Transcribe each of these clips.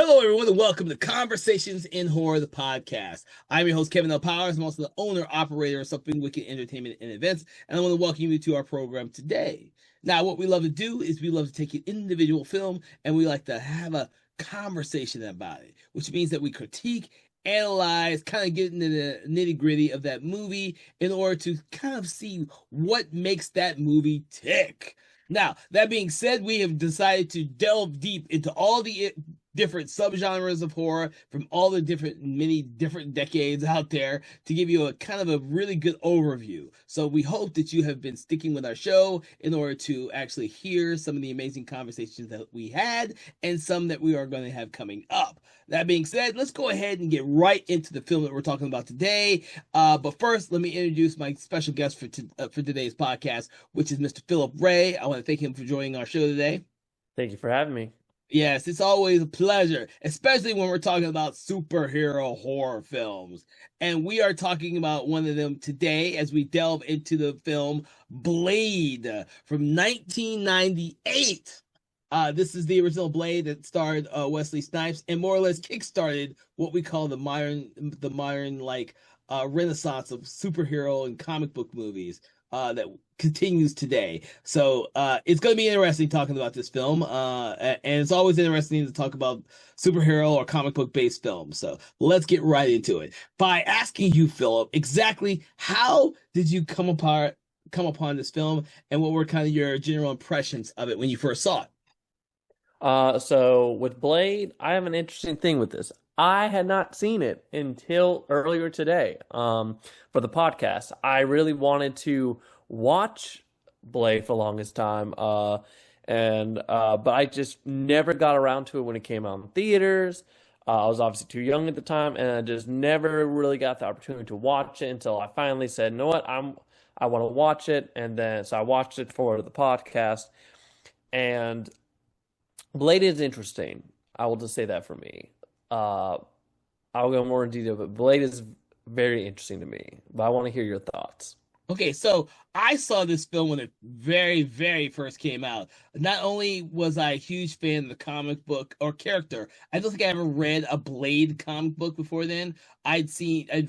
Hello, everyone, and welcome to Conversations in Horror, the podcast. I'm your host, Kevin L. Powers. I'm also the owner, operator of Something Wicked Entertainment and Events, and I want to welcome you to our program today. Now, what we love to do is we love to take an individual film and we like to have a conversation about it, which means that we critique, analyze, kind of get into the nitty gritty of that movie in order to kind of see what makes that movie tick. Now, that being said, we have decided to delve deep into all the different subgenres of horror from all the many different decades out there to give you a kind of a really good overview. So we hope that you have been sticking with our show in order to actually hear some of the amazing conversations that we had and some that we are going to have coming up. That being said, let's go ahead and get right into the film that we're talking about today. But first, let me introduce my special guest for today's podcast, which is Mr. Philip Ray. I want to thank him for joining our show today. Thank you for having me. Yes, it's always a pleasure, especially when we're talking about superhero horror films. And we are talking about one of them today as we delve into the film Blade from 1998. This is the original Blade that starred Wesley Snipes and more or less kickstarted what we call the modern renaissance of superhero and comic book movies that continues today. So it's going to be interesting talking about this film, and it's always interesting to talk about superhero or comic book based films. So let's get right into it by asking you, Philip, exactly how did you come upon this film, and what were kind of your general impressions of it when you first saw it? So with Blade, I have an interesting thing with this. I had not seen it until earlier today, for the podcast. I really wanted to watch Blade for the longest time, but I just never got around to it when it came out in theaters. I was obviously too young at the time, and I just never really got the opportunity to watch it until I finally said, "You know what? I want to watch it," and then so I watched it for the podcast, and Blade is interesting. I will just say that for me. Uh, I'll go more in detail, but Blade is very interesting to me. But I want to hear your thoughts. Okay, so I saw this film when it very, very first came out. Not only was I a huge fan of the comic book or character, I don't think I ever read a Blade comic book before then. I'd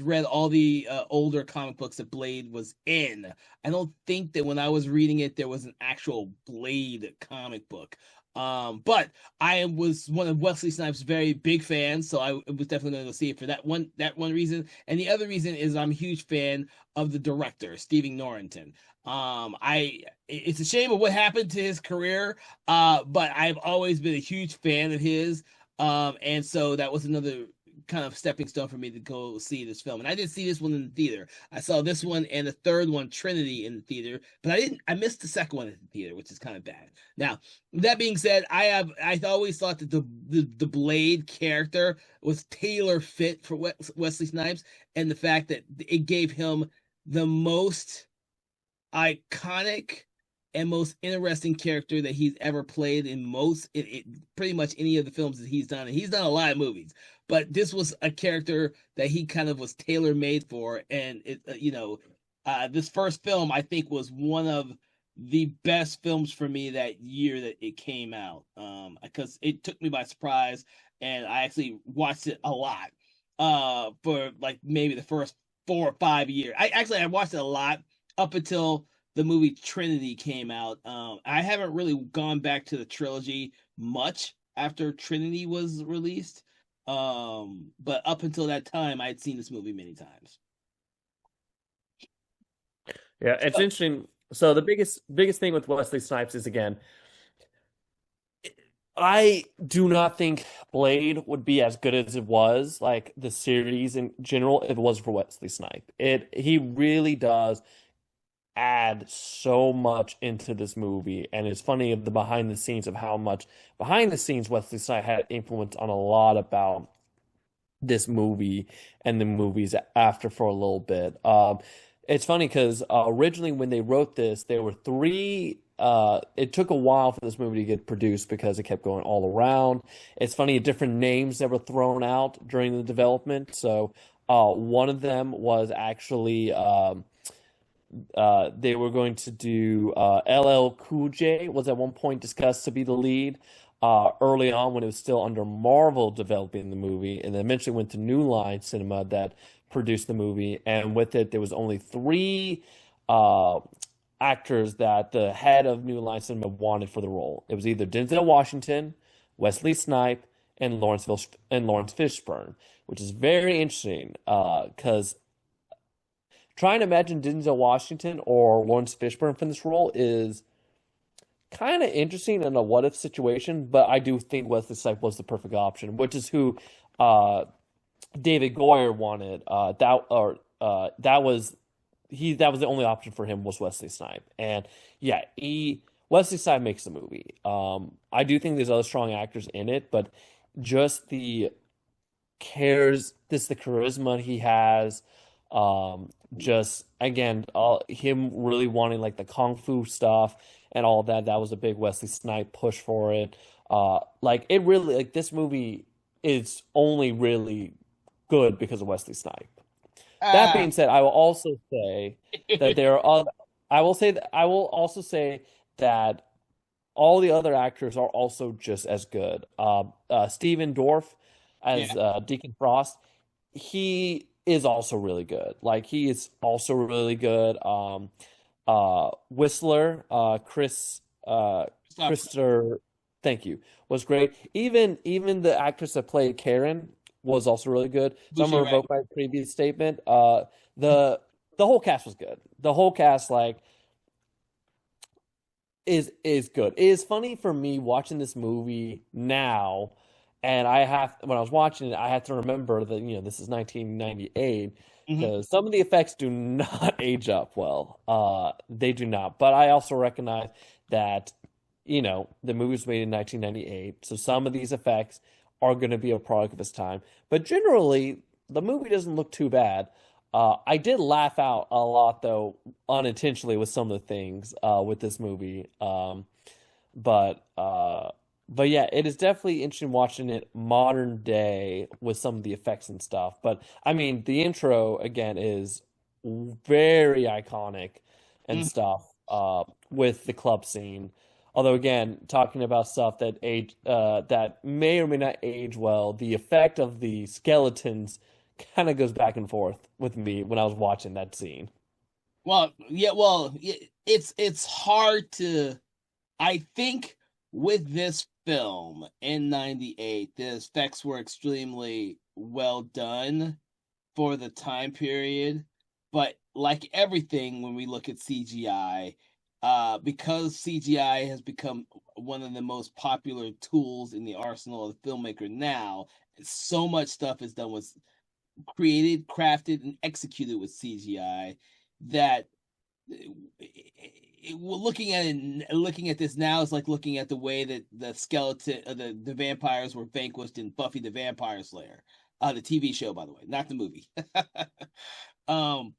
read all the older comic books that Blade was in. I don't think that when I was reading it, there was an actual Blade comic book. But I was one of Wesley Snipes' very big fans, so I was definitely going to go see it for that one reason. And the other reason is I'm a huge fan of the director, Stephen Norrington. It's a shame of what happened to his career, but I've always been a huge fan of his. And so that was another kind of stepping stone for me to go see this film. And I didn't see this one in the theater. I saw this one and the third one, Trinity, in the theater, but I missed the second one in the theater, which is kind of bad. Now, that being said, I always thought that the Blade character was tailor fit for Wesley Snipes, and the fact that it gave him the most iconic and most interesting character that he's ever played in pretty much any of the films that he's done. And he's done a lot of movies, but this was a character that he kind of was tailor made for. And this first film I think was one of the best films for me that year that it came out, because it took me by surprise, and I actually watched it a lot for like maybe the first 4 or 5 years. I watched it a lot up until the movie Trinity came out. I haven't really gone back to the trilogy much after Trinity was released. But up until that time, I had seen this movie many times. Yeah, it's So, interesting. So the biggest thing with Wesley Snipes is, again, I do not think Blade would be as good as it was, like the series in general, if it was for Wesley Snipes. He really does add so much into this movie, and it's funny of the behind the scenes of how much behind the scenes Wesley Snipes had influence on a lot about this movie and the movies after for a little bit. It's funny because originally when they wrote this, there were three. It took a while for this movie to get produced because it kept going all around. It's funny, different names that were thrown out during the development. So one of them was actually they were going to do LL Cool J was at one point discussed to be the lead. early on when it was still under Marvel developing the movie, and then eventually went to New Line Cinema that produced the movie. And with it, there was only three uh, actors that the head of New Line Cinema wanted for the role. It was either Denzel Washington, Wesley Snipes, and Lawrence Fishburne, which is very interesting because trying to imagine Denzel Washington or Lawrence Fishburne for this role is kind of interesting in a what if situation, but I do think Wesley Snipes was the perfect option, which is who uh, David Goyer wanted. That was the only option for him was Wesley Snipes, and yeah, he Wesley Snipes makes the movie. I do think there's other strong actors in it, but just the charisma he has. Just again, him really wanting like the kung fu stuff and all that. That was a big Wesley Snipes push for it. Like it really like this movie is only really good because of Wesley Snipes. That Ah, being said, I will also say that there are other, I will also say that all the other actors are also just as good. Steven Dorff yeah. as Deacon Frost, he is also really good. Like he is also really good. Whistler, Stop. Krister, thank you, was great. Even the actress that played Karen was also really good. So I'm Boucher, gonna right? revoke my previous statement. The the whole cast was good. The whole cast like is good. It is funny for me watching this movie now, and I have when I was watching it, I have to remember that this is 1998 Hmm. because some of the effects do not age up well. They do not. But I also recognize that the movie was made in 1998, so some of these effects are going to be a product of its time. But generally, the movie doesn't look too bad. I did laugh out a lot though, unintentionally with some of the things with this movie. But uh, but yeah, it is definitely interesting watching it modern day with some of the effects and stuff. But I mean, the intro again is very iconic and Hmm. stuff with the club scene. Although again, talking about stuff that may or may not age well, the effect of the skeletons kind of goes back and forth with me when I was watching that scene. Well, yeah. Well, it's hard to. I think with this film in '98, the effects were extremely well done for the time period. But like everything, when we look at CGI, because CGI has become one of the most popular tools in the arsenal of the filmmaker now, so much stuff is done with created, crafted, and executed with CGI that looking at this now is like looking at the way that the skeleton the vampires were vanquished in Buffy the Vampire Slayer, the TV show, by the way, not the movie. um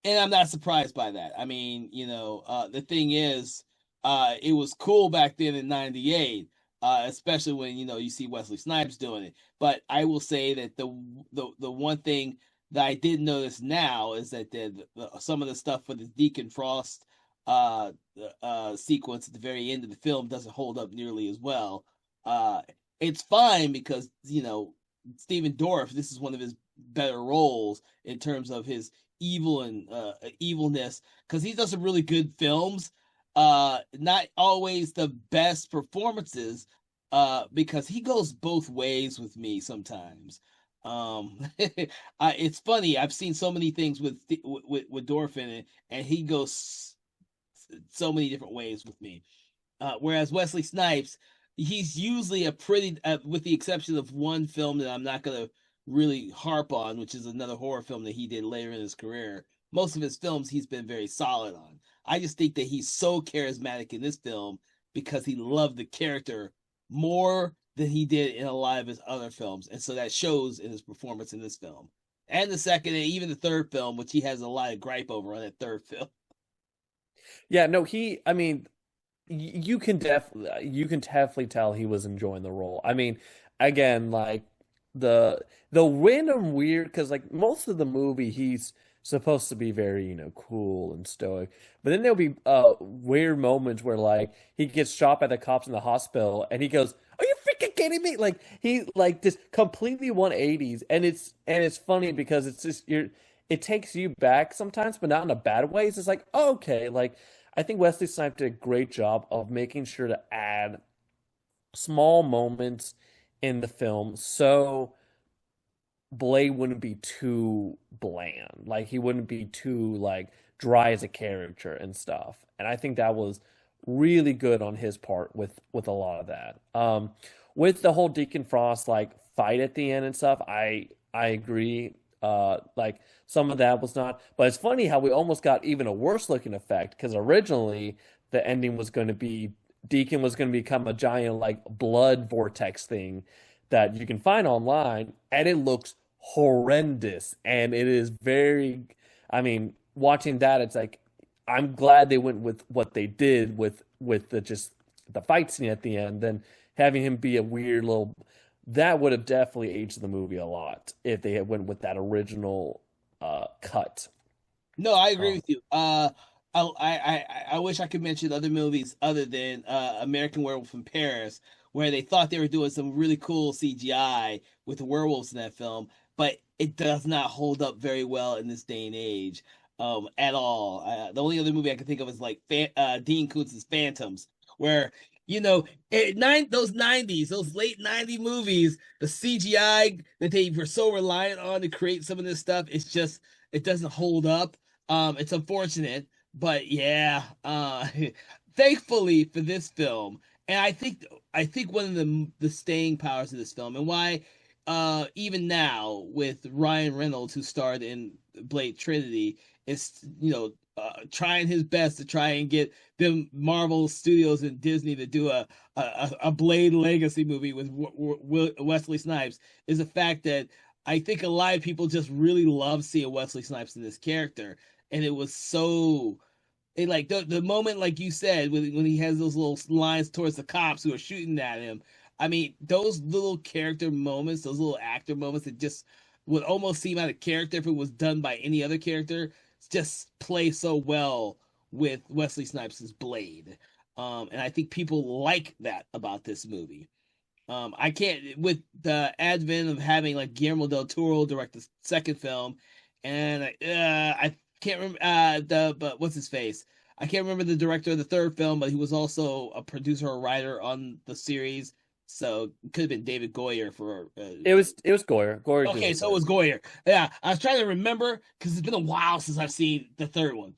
and I'm not surprised by that. I mean, the thing is, it was cool back then in '98, especially when you see Wesley Snipes doing it. But I will say that the one thing that I did notice now is that some of the stuff for the Deacon Frost sequence at the very end of the film doesn't hold up nearly as well. Uh, it's fine because Stephen Dorff, this is one of his better roles in terms of his evil and evilness, because he does some really good films. Not always the best performances, because he goes both ways with me sometimes. It's funny. I've seen so many things with Dorff in it, and he goes so many different ways with me. Whereas Wesley Snipes, he's usually a pretty, with the exception of one film that I'm not gonna really harp on, which is another horror film that he did later in his career. Most of his films he's been very solid on. I just think that he's so charismatic in this film because he loved the character more than he did in a lot of his other films, and so that shows in his performance in this film. And the second, and even the third film, which he has a lot of gripe over on that third film. Yeah, no, I mean, you can definitely tell he was enjoying the role. I mean, again, like the random weird because like most of the movie supposed to be very, cool and stoic. But then there'll be weird moments where like he gets shot by the cops in the hospital and he goes, "Are you freaking kidding me?" Like he like just completely 180s, and it's funny because it's just it takes you back sometimes, but not in a bad way. It's just like, oh, okay, like I think Wesley Snipes did a great job of making sure to add small moments in the film so Blade wouldn't be too bland. Like he wouldn't be too like dry as a character and stuff. And I think that was really good on his part with a lot of that. With the whole Deacon Frost like fight at the end and stuff, I agree. Like some of that was not, but it's funny how we almost got even a worse looking effect because originally the ending was going to be Deacon was going to become a giant like blood vortex thing that you can find online, and it looks horrendous. And it is very, I mean, watching that, it's like I'm glad they went with what they did with the just the fight scene at the end, then having him be a weird little that would have definitely aged the movie a lot if they had went with that original cut. No, I agree Um, with you. I wish I could mention other movies other than American Werewolf in Paris, where they thought they were doing some really cool CGI with the werewolves in that film, but it does not hold up very well in this day and age, at all. The only other movie I can think of is like Dean Koontz's Phantoms, where those 90s, those late 90s movies, the CGI that they were so reliant on to create some of this stuff, it doesn't hold up. It's unfortunate, but yeah. Thankfully for this film, and I think one of the staying powers of this film, and why, even now with Ryan Reynolds, who starred in Blade Trinity, is trying his best to try and get them Marvel Studios and Disney to do a Blade Legacy movie with Wesley Snipes, is the fact that I think a lot of people just really love seeing Wesley Snipes in this character, and it was so it like the moment, like you said, when he has those little lines towards the cops who are shooting at him. I mean, those little character moments, those little actor moments that just would almost seem out of character if it was done by any other character, just play so well with Wesley Snipes' Blade. And I think people like that about this movie. I can't, with the advent of having like Guillermo del Toro direct the second film, and I can't remember but what's his face? I can't remember the director of the third film, but he was also a producer or writer on the series. So it could have been David Goyer for. it was Goyer. Goyer did Okay, the so it third. was Goyer. Yeah, I was trying to remember because it's been a while since I've seen the third one.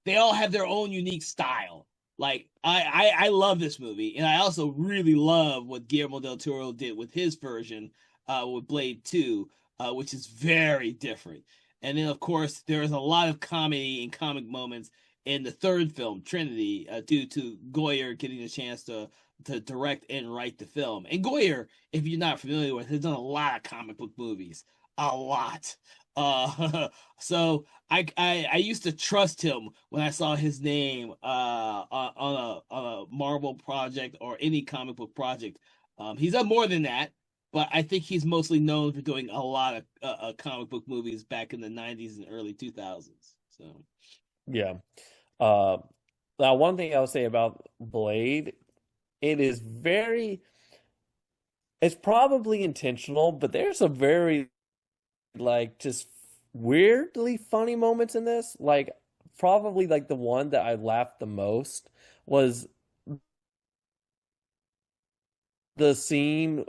They all have their own unique style. Like I love this movie, and I also really love what Guillermo del Toro did with his version, with Blade Two, which is very different. And then of course there is a lot of comedy and comic moments in the third film, Trinity, due to Goyer getting a chance to direct and write the film. And Goyer, if you're not familiar with, has done a lot of comic book movies, a lot. So I used to trust him when I saw his name on a Marvel project or any comic book project. He's done more than that, but I think he's mostly known for doing a lot of comic book movies back in the 90s and early 2000s. So Yeah. Uh, Now one thing I would say about Blade, it is very, it's probably intentional, but there's some very like just weirdly funny moments in this. Like probably like the one that I laughed the most was the scene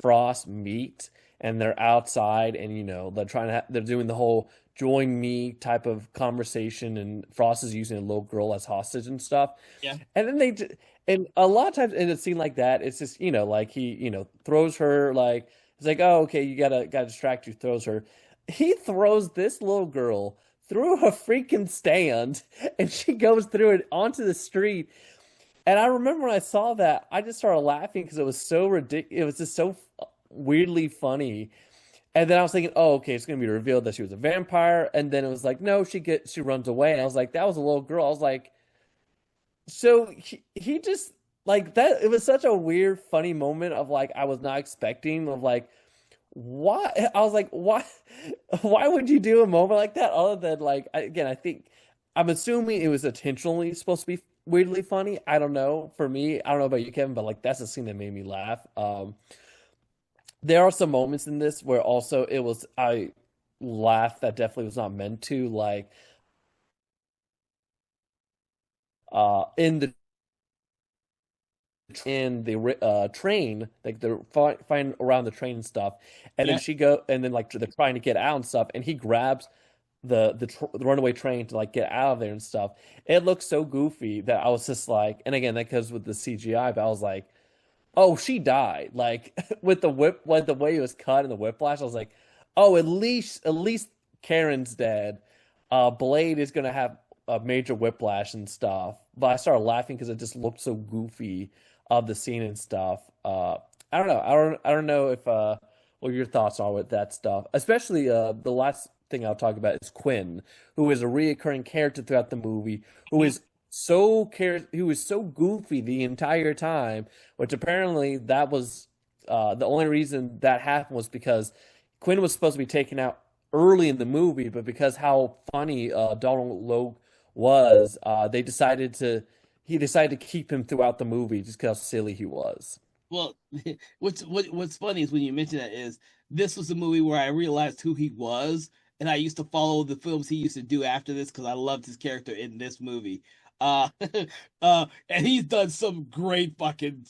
Frost meet and they're outside and they're trying to they're doing the whole join me type of conversation and Frost is using a little girl as hostage and stuff. yeah. And then and a lot of times in a scene like that, it's just, like he, throws her like it's like, oh, okay, you gotta distract you, throws her. He throws this little girl through a freaking stand and she goes through it onto the street. And I remember when I saw that, I just started laughing because it was so ridiculous. It was just so weirdly funny. And then I was thinking, oh, okay, it's gonna be revealed that she was a vampire. And then it was like, no, she runs away. And I was like, that was a little girl. I was like, so he just like that. It was such a weird, funny moment of like I was not expecting of like why? I was like, why? Why would you do a moment like that? Other than like, again, I think I'm assuming it was intentionally supposed to be weirdly funny. I don't know. For me, I don't know about you, Kevin, but like that's the scene that made me laugh. There are some moments in this where also it was I laughed that definitely was not meant to. Like, in the train, like they're flying around the train and stuff, and then Yeah. like they're trying to get out and stuff, and he grabs the runaway train to like get out of there and stuff. It looks so goofy that I was just like, and again, that goes with the CGI, but I was like, oh, she died. Like with the whip, like the way it was cut and the whiplash, I was like, oh, at least Karen's dead. Blade is gonna have a major whiplash and stuff. But I started laughing because it just looked so goofy of the scene and stuff. I don't know. I don't know if what your thoughts are with that stuff. Especially the last thing I'll talk about is Quinn, who is a reoccurring character throughout the movie, who Mhm. is who is so goofy the entire time, which apparently that was the only reason that happened was because Quinn was supposed to be taken out early in the movie, but because how funny Donald Logue was, he decided to keep him throughout the movie just because how silly he was. Well, what's funny is when you mention that is this was a movie where I realized who he was, and I used to follow the films he used to do after this because I loved his character in this movie. Uh, and he's done some great fucking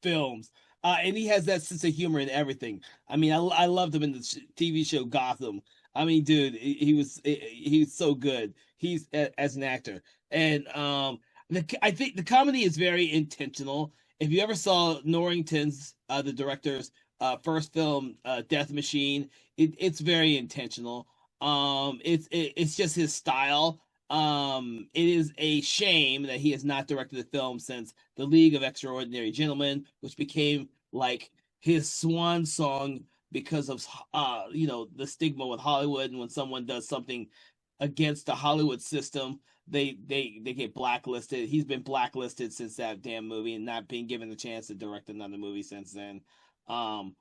films. And he has that sense of humor in everything. I mean, I loved him in the TV show Gotham. I mean, dude, he's so good. He's as an actor, and I think the comedy is very intentional. If you ever saw Norrington's, the director's first film, Death Machine, it's very intentional. It's just his style. It is a shame that he has not directed a film since The League of Extraordinary Gentlemen, which became like his swan song because of the stigma with Hollywood, and when someone does something against the Hollywood system, they get blacklisted. He's been blacklisted since that damn movie and not being given the chance to direct another movie since then. Um,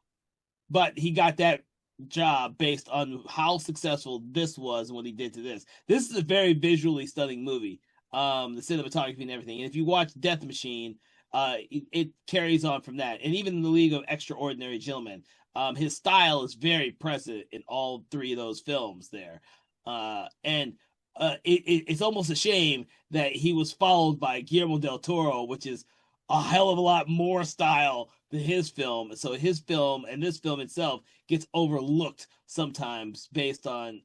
but he got that job based on how successful this was and what he did to this. This is a very visually stunning movie. The cinematography and everything. And if you watch Death Machine, it carries on from that. And even in the League of Extraordinary Gentlemen, his style is very present in all three of those films there. And it's almost a shame that he was followed by Guillermo del Toro, which is a hell of a lot more style than his film. So his film and this film itself gets overlooked sometimes based on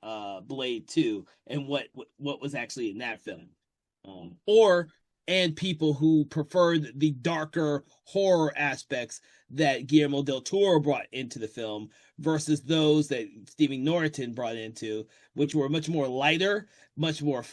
Blade 2 and what was actually in that film. Or and people who preferred the darker horror aspects that Guillermo del Toro brought into the film versus those that Stephen Norton brought into, which were much more lighter, much more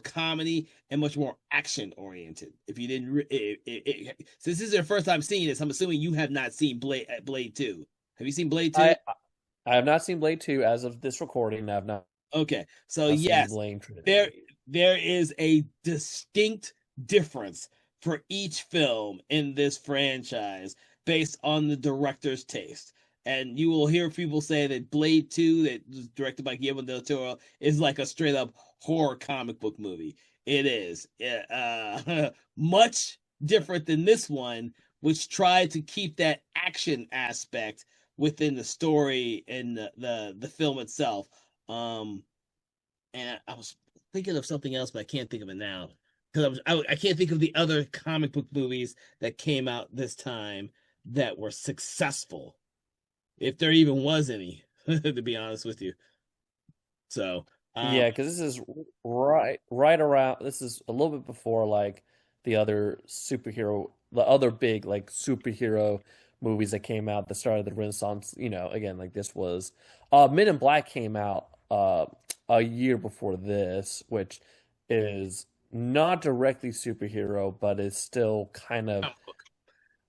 comedy, and much more action oriented. If you didn't, since this is your first time seeing this, I'm assuming you have not seen Blade 2. Have you seen Blade 2? I have not seen Blade 2 as of this recording. I have Okay, so not seen yes, Blade there Trinity. there is a distinct difference for each film in this franchise based on the director's taste. And you will hear people say that Blade 2, that was directed by Guillermo del Toro, is like a straight up horror comic book movie. It is much different than this one, which tried to keep that action aspect within the story and the film itself. Um, and I was thinking of something else, but I can't think of it now because I can't think of the other comic book movies that came out this time that were successful, if there even was any, to be honest with you. So, Yeah, because this is right around. This is a little bit before like the other big like superhero movies that came out that started the Renaissance. Again, like this was, Men in Black came out a year before this, which is not directly superhero, but is still kind of comic book.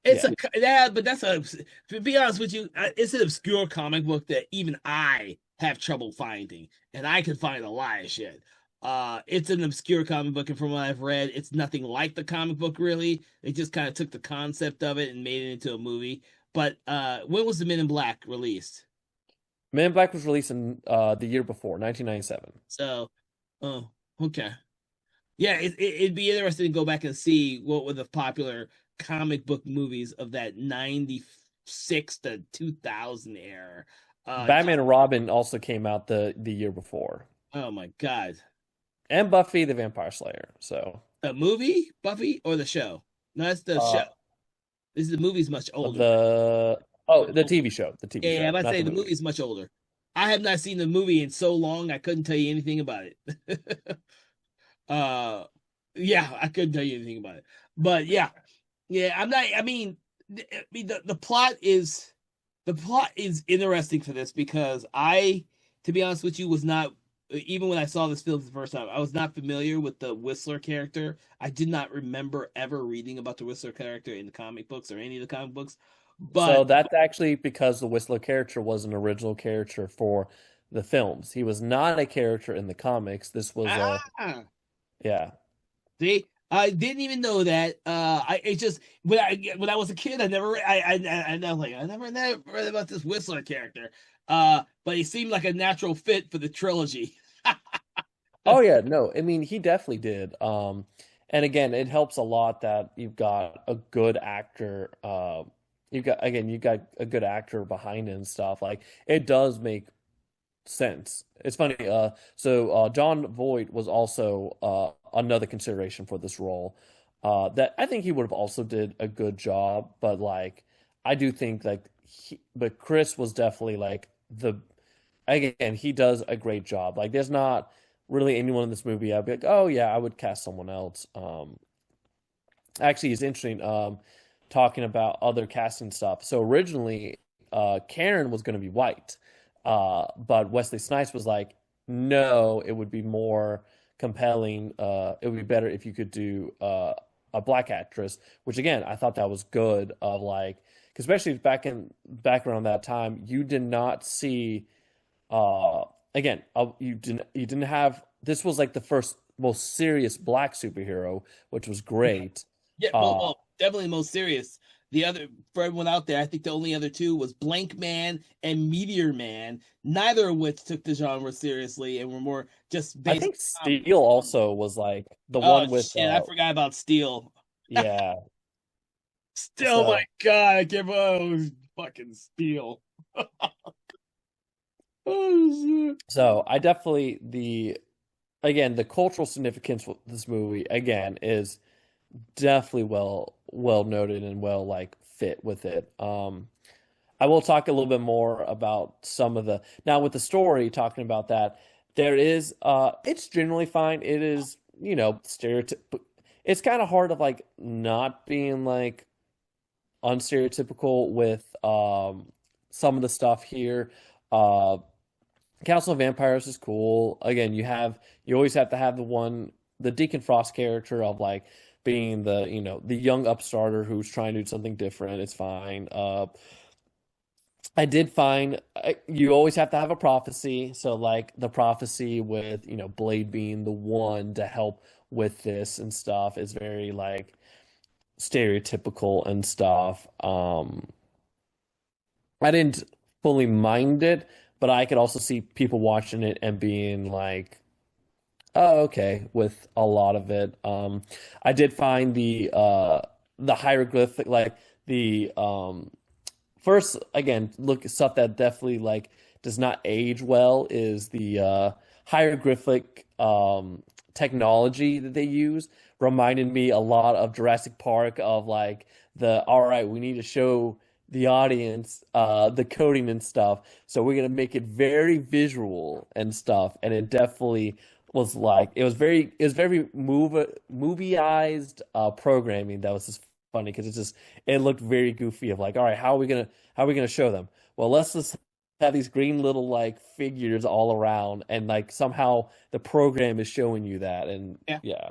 It's yeah. a yeah, but that's a to be honest with you, it's an obscure comic book that even I have trouble finding, and I can find a lot of shit. It's an obscure comic book, and from what I've read, it's nothing like the comic book really. They just kind of took the concept of it and made it into a movie. But when was the Men in Black released? Men in Black was released in the year before, 1997. So, oh, okay. Yeah, it'd be interesting to go back and see what were the popular comic book movies of that 96 to 2000 era. Batman and Robin also came out the year before, Oh my God. and Buffy the Vampire Slayer. So, The movie, Buffy, or the show? No, that's the show. uh, This is the movie's much older. the TV show, Yeah, I'm about to not say the the movie. movie's much older. I have not seen the movie in so long I couldn't tell you anything about it. uh yeah, I couldn't tell you anything about it. But yeah. Yeah, I'm not the plot is interesting for this because to be honest with you, was not even when I saw this film for the first time, I was not familiar with the Whistler character. I did not remember ever reading about the Whistler character in the comic books or any of the comic books. So But that's actually because the Whistler character was an original character for the films. He was not a character in the comics. This was a ah, yeah. see, I didn't even know that. I it just when I was a kid, I never I never read about this Whistler character. But he seemed like a natural fit for the trilogy. Oh yeah, no, I mean he definitely did. And again, it helps a lot that you've got a good actor. You got a good actor behind it and stuff. Like it does make sense. It's funny. John Voight was also another consideration for this role. That I think he would have also did a good job, but like I do think but Chris was definitely like the again, he does a great job. Like there's not really anyone in this movie I'd be like, oh yeah, I would cast someone else. Actually, it's interesting talking about other casting stuff. So originally, Karen was going to be white, but Wesley Snipes was like, no, it would be more compelling. It would be better if you could do a black actress, which again, I thought that was good. Of like, 'cause especially back around that time, you did not see again, you didn't have this was like the first most serious black superhero, which was great. Yeah, Uh definitely most serious. The other for everyone out there, I think the only other two was Blank Man and Meteor Man, neither of which took the genre seriously and were more just I based think on Steel also was like the oh one with shit, I forgot about Steel. yeah. Still, my So God, I can't believe fucking Steel. Oh shit. so I definitely the again the cultural significance of this movie again is definitely well noted and well like fit with it. I will talk a little bit more about some of the now with the story talking about that there is it's generally fine. It is, stereotyp it's kind of hard of like not being like unstereotypical with some of the stuff here. Uh Council of Vampires is cool. Again, you always have to have the Deacon Frost character of like being the young upstarter who's trying to do something different. It's fine. I did find you always have to have a prophecy. So like the prophecy with, Blade being the one to help with this and stuff is very like stereotypical and stuff. I didn't fully mind it, but I could also see people watching it and being like, "Oh, okay," with a lot of it. I did find the hieroglyphic like the first again look stuff that definitely like does not age well is the hieroglyphic technology that they use reminded me a lot of Jurassic Park of like the all right, we need to show the audience the coding and stuff, so we're gonna make it very visual and stuff, and it definitely was like it was very movieized programming that was just funny because it looked very goofy of like all right, how are we gonna show them? Well, let's just have these green little like figures all around, and like somehow the program is showing you that, and Yeah. yeah.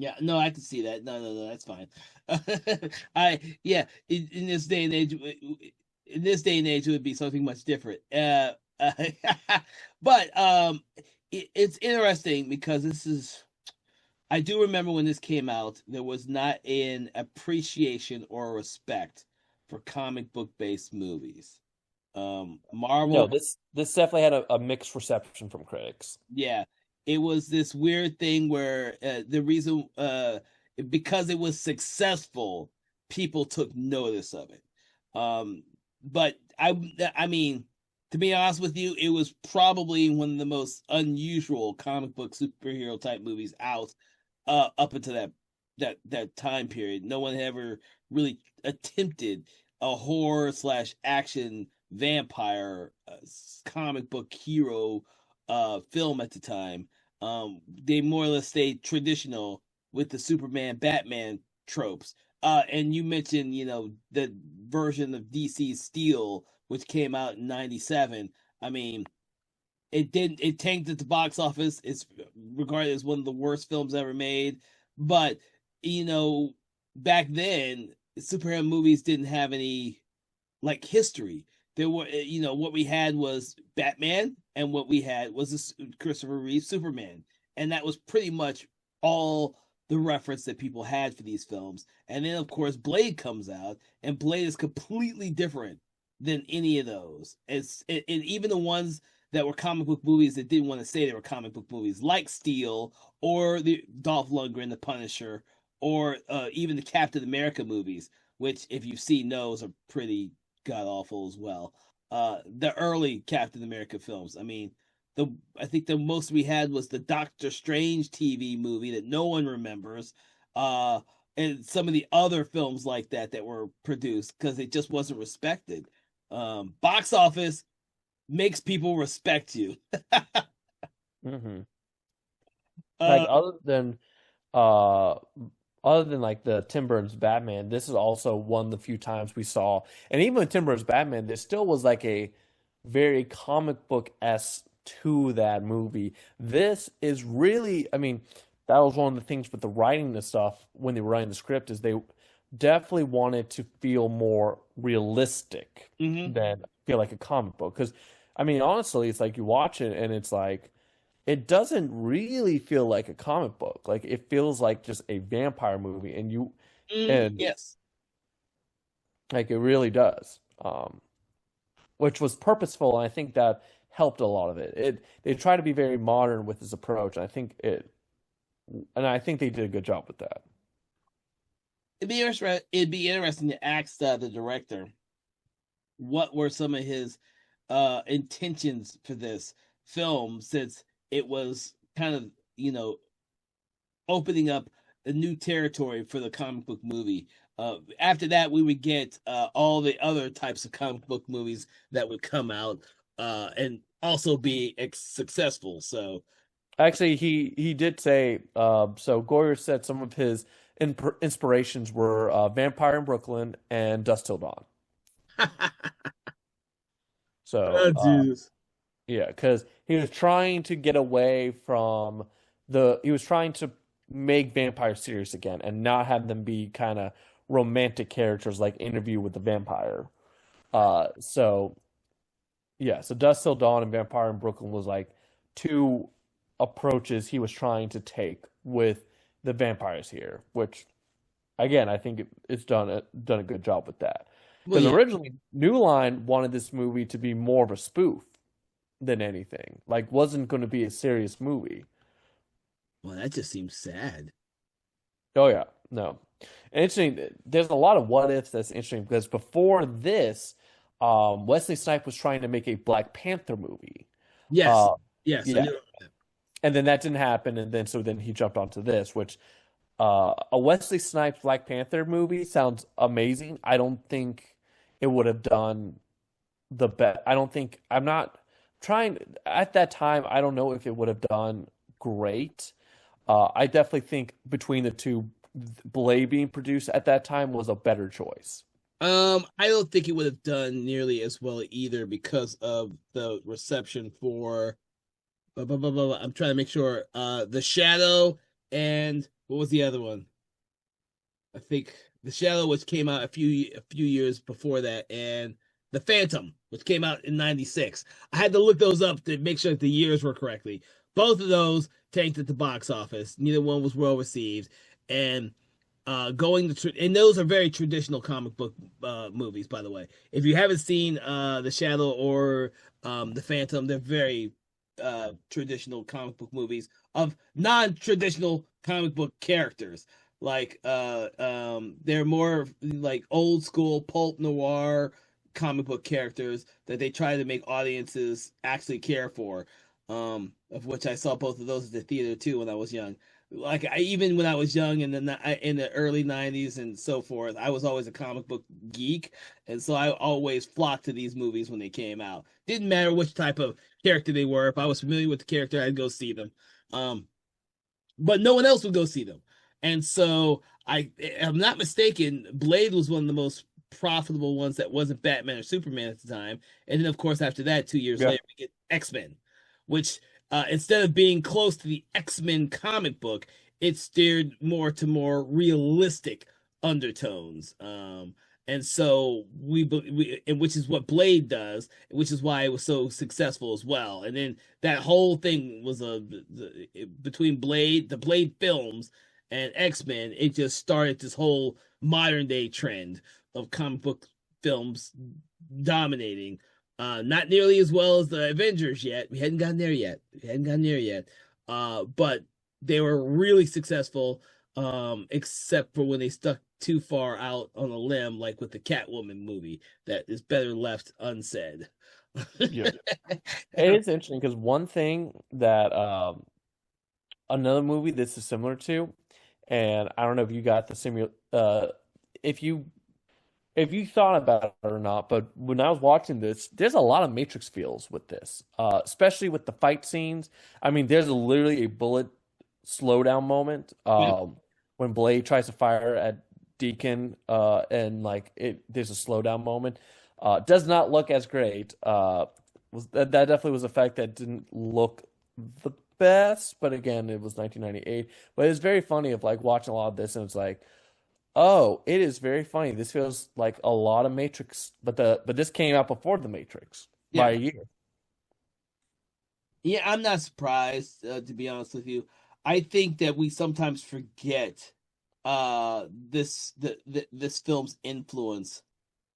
Yeah, no, I can see that. No, that's fine. Yeah, in this day and age, in this day and age, it would be something much different. But it's interesting because I do remember when this came out, there was not an appreciation or respect for comic book based movies. No, Marvel, this definitely had a mixed reception from critics. yeah, it was this weird thing where the reason because it was successful, people took notice of it. Um, but I mean, to be honest with you, it was probably one of the most unusual comic book superhero type movies out up until that time period. No one had ever really attempted a horror slash action vampire comic book hero film at the time. They more or less stayed traditional with the Superman Batman tropes. And you mentioned, the version of DC Steel, which came out in '97. I mean, it tanked at the box office. It's regarded as one of the worst films ever made. But you know, back then, superhero movies didn't have any like history. There were, what we had was Batman, and what we had was this Christopher Reeve Superman, and that was pretty much all the reference that people had for these films. And then, of course, Blade comes out, and Blade is completely different than any of those. And even the ones that were comic book movies that didn't want to say they were comic book movies, like Steel or the Dolph Lundgren, The Punisher, or even the Captain America movies, which, if you've seen those, are pretty god awful as well. The early Captain America films. I mean, the I think the most we had was the Doctor Strange TV movie that no one remembers. Uh, and some of the other films like that were produced because it just wasn't respected. Box office makes people respect you. Hmm. Like uh, uh other than like the Tim Burton's Batman, this is also one of the few times we saw, and even with Tim Burton's Batman, there still was like a very comic book-esque to that movie. This is really, I mean, that was one of the things with the writing and stuff when they were writing the script is they definitely wanted to feel more realistic mhm. than feel like a comic book. Because, I mean, honestly, it's like you watch it and it's like it doesn't really feel like a comic book. Like it feels like just a vampire movie, and Yes. like it really does. Which was purposeful, and I think that helped a lot of it. They try to be very modern with this approach, and I think they did a good job with that. It'd be interesting to ask the director what were some of his intentions for this film, since it was kind of, opening up a new territory for the comic book movie. After that, we would get all the other types of comic book movies that would come out and also be successful. So, Actually, he did say so. Goyer said some of his inspirations were Vampire in Brooklyn and Dust Till Dawn. So oh Jesus. yeah, because he was trying to get away from he was trying to make vampires serious again and not have them be kind of romantic characters like Interview with the Vampire. So yeah, so Dust Till Dawn and Vampire in Brooklyn was like two approaches he was trying to take with the vampires here, which again, I think it's done a good job with that. Well, Because yeah. originally New Line wanted this movie to be more of a spoof than anything. Like wasn't going to be a serious movie. Well, that just seems sad. Oh yeah, no. And interesting. There's a lot of what ifs that's interesting because before this, Wesley Snipes was trying to make a Black Panther movie. Yes. Uh, Yes, I yeah, knew that. and then that didn't happen, and then he jumped onto this, which a Wesley Snipes Black Panther movie sounds amazing. I don't think it would have done the best. I don't think I'm not trying at that time. I don't know if it would have done great. I definitely think between the two, Blade being produced at that time was a better choice. I don't think it would have done nearly as well either because of the reception for I'm trying to make sure. The Shadow, and what was the other one? I think The Shadow, which came out a few years before that, and The Phantom, which came out in '96. I had to look those up to make sure that the years were correctly. Both of those tanked at the box office. Neither one was well received, and going and those are very traditional comic book movies, by the way. If you haven't seen The Shadow or The Phantom, they're very traditional comic book movies of non-traditional comic book characters. Like they're more like old school pulp noir comic book characters that they try to make audiences actually care for. Of which I saw both of those at the theater too when I was young. Like even when I was young in the early '90s and so forth, I was always a comic book geek, and so I always flocked to these movies when they came out. Didn't matter which type of character they were. If I was familiar with the character, I'd go see them. Um, but no one else would go see them. And so if I'm not mistaken, Blade was one of the most profitable ones that wasn't Batman or Superman at the time. And then of course after that, 2 years Yeah. later, we get X-Men, which instead of being close to the X-Men comic book, it steered more to more realistic undertones. And so and which is what Blade does, which is why it was so successful as well. And then that whole thing was between the Blade films and X-Men, it just started this whole modern day trend of comic book films dominating. Not nearly as well as the Avengers yet. We hadn't gotten there yet. But they were really successful, except for when they stuck too far out on a limb, like with the Catwoman movie, that is better left unsaid. Yeah. It's interesting because one thing that another movie this is similar to, and I don't know if you got the if you thought about it or not, but when I was watching this, there's a lot of Matrix feels with this, especially with the fight scenes. I mean, there's literally a bullet slowdown moment Yep. when Blade tries to fire at Deacon, and like there's a slowdown moment. Does not look as great. That definitely was a fact that didn't look the best, but again, it was 1998. But it's very funny of like watching a lot of this, and it's like, oh, it is very funny. This feels like a lot of Matrix, but this came out before the Matrix by Yeah. a year. Yeah, I'm not surprised, to be honest with you. I think that we sometimes forget this film's influence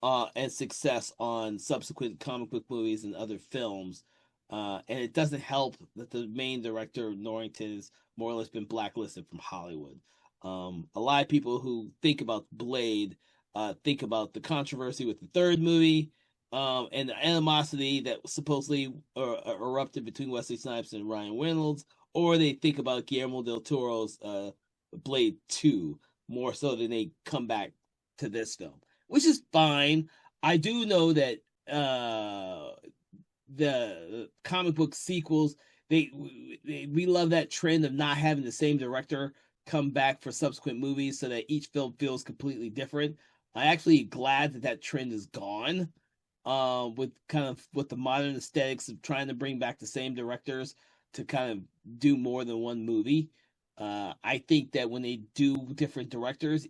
and success on subsequent comic book movies and other films. And it doesn't help that the main director, Norrington, has more or less been blacklisted from Hollywood. A lot of people who think about Blade think about the controversy with the third movie, and the animosity that supposedly erupted between Wesley Snipes and Ryan Reynolds, or they think about Guillermo del Toro's Blade 2 more so than they come back to this film, which is fine. I do know that the comic book sequels, we love that trend of not having the same director come back for subsequent movies so that each film feels completely different. I'm actually glad that that trend is gone. With kind of with the modern aesthetics of trying to bring back the same directors to kind of do more than one movie. I think that when they do different directors,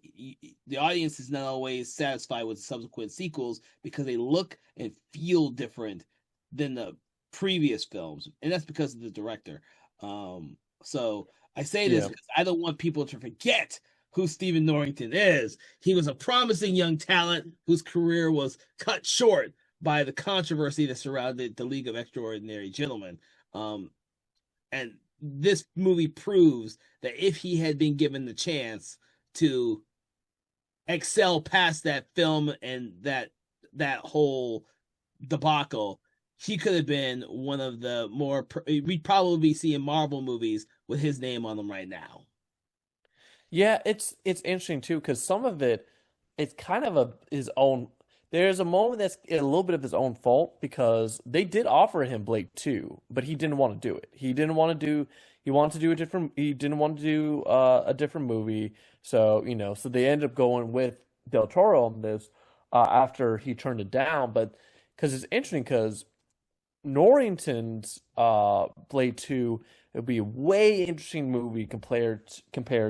the audience is not always satisfied with subsequent sequels because they look and feel different than the previous films, and that's because of the director. So I say this Yeah. because I don't want people to forget who Stephen Norrington is. He was a promising young talent whose career was cut short by the controversy that surrounded the League of Extraordinary Gentlemen. And this movie proves that if he had been given the chance to excel past that film and that whole debacle, he could have been one of the more. We'd probably be seeing Marvel movies with his name on them right now. Yeah, it's interesting too because some of it's kind of his own. There's a moment that's a little bit of his own fault because they did offer him Blade 2, but he didn't want to do it. He wanted to do a different he didn't want to do a different movie. So, so they ended up going with Del Toro on this after he turned it down, but because it's interesting because Norrington's Blade 2, it would be a way interesting movie compared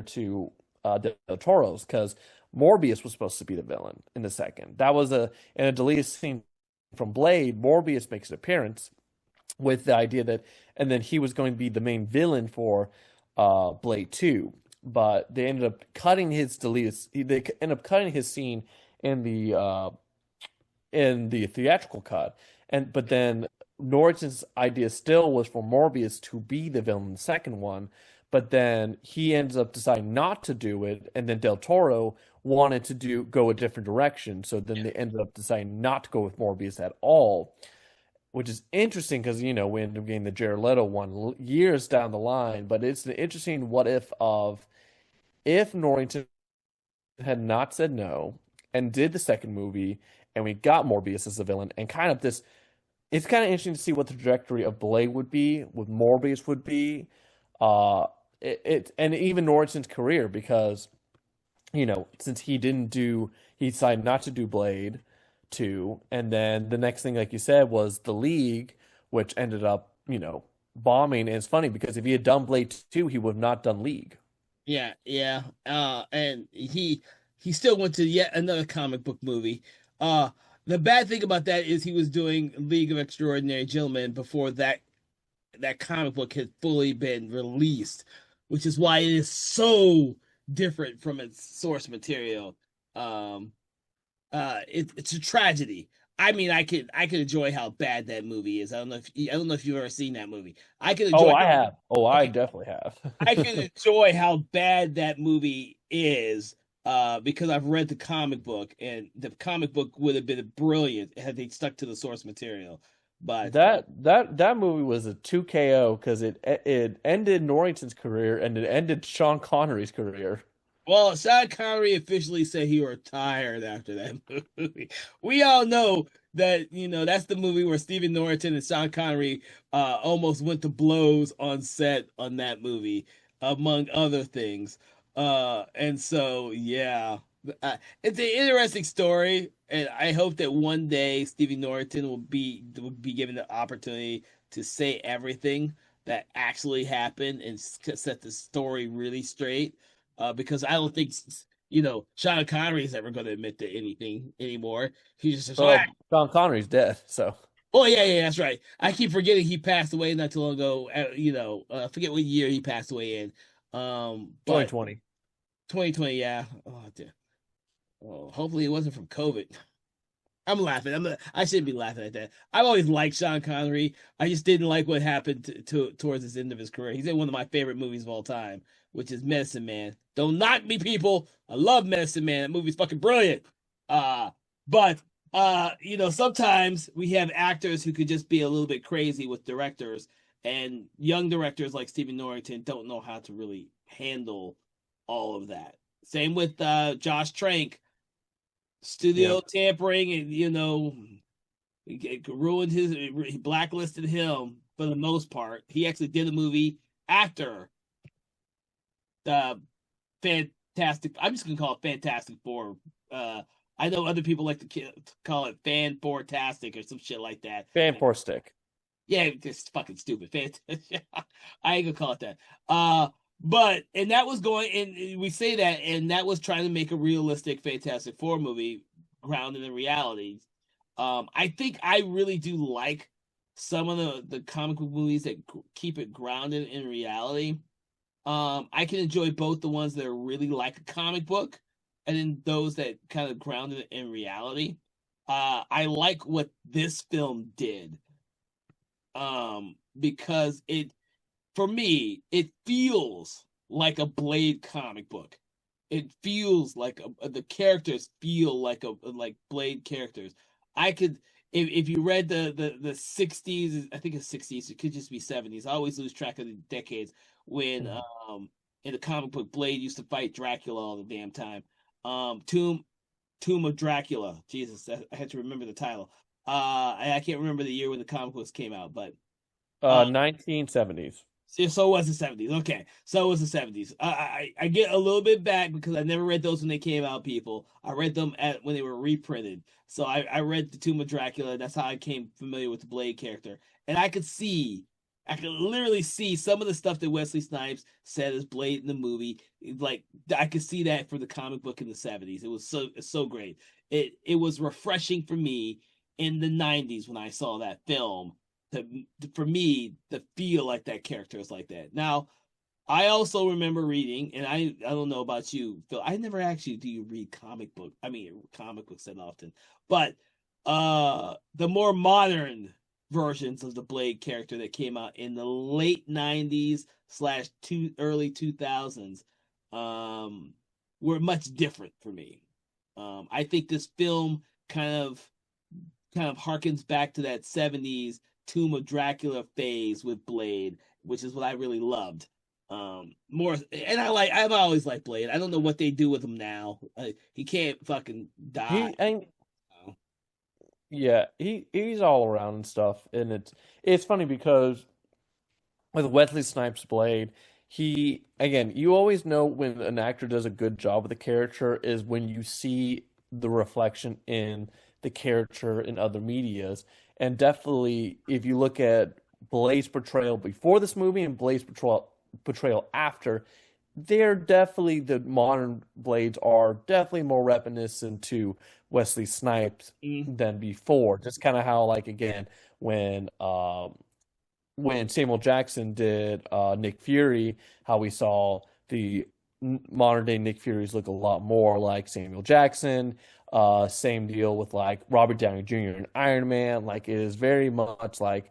to Del Toro's because Morbius was supposed to be the villain in the second. That was in a deleted scene from Blade. Morbius makes an appearance with the idea that, and then he was going to be the main villain for Blade 2. but they ended up cutting his deleted. They ended up cutting his scene in the theatrical cut, and but then Norton's idea still was for Morbius to be the villain in the second one, but then he ends up deciding not to do it, and then Del Toro wanted to go a different direction, so then they ended up deciding not to go with Morbius at all, which is interesting because we ended up getting the Jared Leto one years down the line, but it's an interesting what if of if Norrington had not said no and did the second movie, and we got Morbius as a villain, and kind of this, it's kind of interesting to see what the trajectory of Blade would be, what Morbius would be, uh, and even Norrison's career, because since he decided not to do Blade 2, and then the next thing, like you said, was The League, which ended up, bombing. And it's funny because if he had done Blade 2, he would have not done League. Yeah, yeah. And he still went to yet another comic book movie. Uh, the bad thing about that is he was doing League of Extraordinary Gentlemen before that comic book had fully been released, which is why it is so different from its source material. Um, it's a tragedy. I mean, I could enjoy how bad that movie is. I don't know if you've ever seen that movie. I can Oh, enjoy. I have. Oh, I Okay, definitely have. I can enjoy how bad that movie is, because I've read the comic book, and the comic book would have been brilliant had they stuck to the source material. But That movie was a 2KO because it ended Norrington's career and it ended Sean Connery's career. well, Sean Connery officially said he retired after that movie. We all know that that's the movie where Stephen Norrington and Sean Connery almost went to blows on set on that movie, among other things. And so yeah, it's an interesting story, and I hope that one day Stephen Norrington will be given the opportunity to say everything that actually happened and set the story really straight, because I don't think Sean Connery is ever going to admit to anything anymore. He's just like, Well, Sean Connery's dead, so oh yeah, yeah, that's right. I keep forgetting he passed away not too long ago. I forget what year he passed away in. But 2020. 2020, yeah. Oh, dear. Oh, hopefully it wasn't from COVID. I'm laughing. I shouldn't be laughing at that. I've always liked Sean Connery. I just didn't like what happened towards his end of his career. He's in one of my favorite movies of all time, which is Medicine Man. Don't knock me, people. I love Medicine Man. That movie's fucking brilliant. But sometimes we have actors who could just be a little bit crazy with directors, and young directors like Stephen Norrington don't know how to really handle all of that. Same with Josh Trank, studio Yep. tampering, and it ruined he blacklisted him for the most part. He actually did a movie after the Fantastic. I'm just gonna call it Fantastic Four. I know other people like to call it Fan Four Tastic or some shit like that. Fan for stick. Yeah, it's fucking stupid. I ain't gonna call it that. But and that was going, and we say that, and that was trying to make a realistic Fantastic Four movie grounded in reality. I think I really do like some of the comic book movies that keep it grounded in reality. I can enjoy both the ones that are really like a comic book, and then those that kind of grounded it in reality. I like what this film did, because for me, it feels like a Blade comic book. It feels like the characters feel like Blade characters. I could, if you read the 60s, I think it's 60s, it could just be 70s. I always lose track of the decades when in the comic book Blade used to fight Dracula all the damn time. Tomb of Dracula. Jesus, I had to remember the title. I can't remember the year when the comic books came out, but 1970s. so it was the 70s. Okay, so it was the 70s. I get a little bit back because I never read those when they came out. People, I read them when they were reprinted. So I read the Tomb of Dracula. That's how I came familiar with the Blade character, and I could literally see some of the stuff that Wesley Snipes said as Blade in the movie. Like I could see that for the comic book in the 70s. It was so great. It was refreshing for me in the 90s when I saw that film, for me to feel like that character is like that. Now, I also remember reading, and I don't know about you, Phil. I never actually do you read comic books that often, but the more modern versions of the Blade character that came out in the late 90s slash early 2000s um were much different for me. I think this film kind of harkens back to that 70s Tomb of Dracula phase with Blade, which is what I really loved. More, and I've always liked Blade. I don't know what they do with him now. He can't fucking die. He and yeah, he's all around and stuff, and it's funny because with Wesley Snipes' Blade, he again, you always know when an actor does a good job with a character is when you see the reflection in the character in other medias. And definitely, if you look at Blade's portrayal before this movie and Blade's portrayal after, they're definitely the modern Blades are definitely more reminiscent to Wesley Snipes Mm. than before. Just kind of how like again when when Samuel Jackson did Nick Fury, how we saw the modern day Nick Furies look a lot more like Samuel Jackson. Same deal with like Robert Downey Jr. and Iron Man. Like it is very much like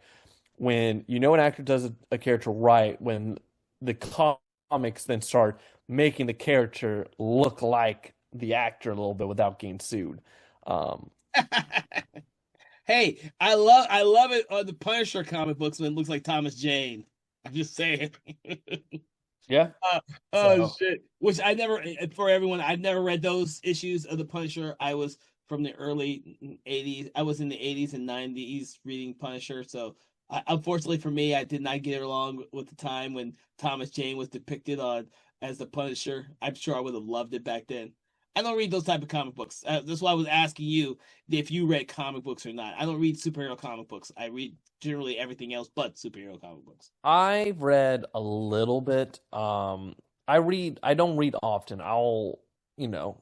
when you know an actor does a character right, when the comics then start making the character look like the actor a little bit without getting sued. Um, Hey, I love it on the Punisher comic books when it looks like Thomas Jane. I'm just saying. yeah. Uh, oh So shit! Which I never, for everyone, I've never read those issues of the Punisher. I was from the early '80s. I was in the '80s and '90s reading Punisher. So, unfortunately for me, I did not get along with the time when Thomas Jane was depicted on as the Punisher. I'm sure I would have loved it back then. I don't read those type of comic books. That's why I was asking you if you read comic books or not. I don't read superhero comic books. I read generally everything else but superhero comic books. I've read a little bit. I don't read often.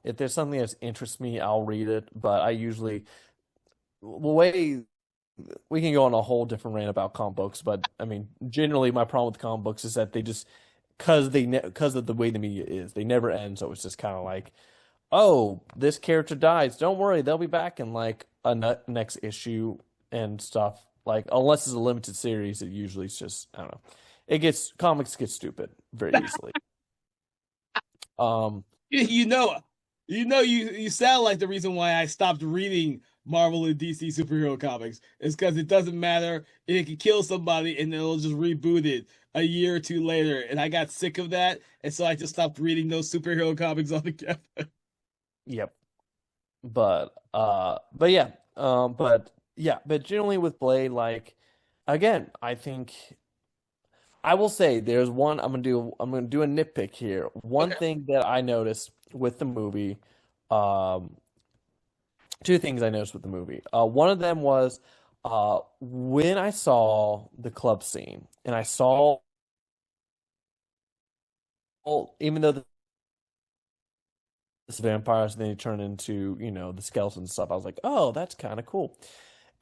If there's something that interests me, I'll read it. But I usually, the way we can go on a whole different rant about comic books, but I mean, generally my problem with comic books is that they just, because of the way the media is, they never end. So it's just kind of like, oh, this character dies. Don't worry, they'll be back in like a next issue and stuff. Like unless it's a limited series, it usually is just I don't know. Comics get stupid very easily. Um, You know, you sound like the reason why I stopped reading Marvel and DC superhero comics is because it doesn't matter. It can kill somebody and they'll just reboot it a year or two later. And I got sick of that. And so I just stopped reading those superhero comics altogether. yep. But generally with Blade, like again, I think I will say there's one I'm gonna do a nitpick here. One Okay. thing that I noticed with the movie, um, two things I noticed with the movie. One of them was when I saw the club scene and I saw even though the vampires and then they turn into, the skeletons and stuff, I was like, oh, that's kind of cool.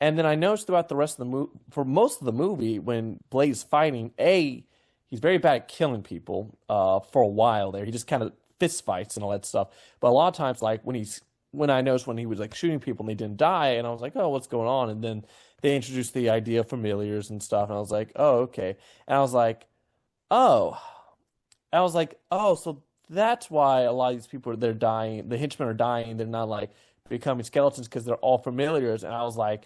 And then I noticed throughout the rest of the movie, for most of the movie, when Blade's fighting, he's very bad at killing people. For a while there, he just kind of fist fights and all that stuff. But a lot of times, like when I noticed when he was like shooting people and they didn't die, and I was like, oh, what's going on? And then they introduced the idea of familiars and stuff, and I was like, oh, okay. And oh, so that's why a lot of these people they're dying. The henchmen are dying. They're not like becoming skeletons because they're all familiars. And I was like,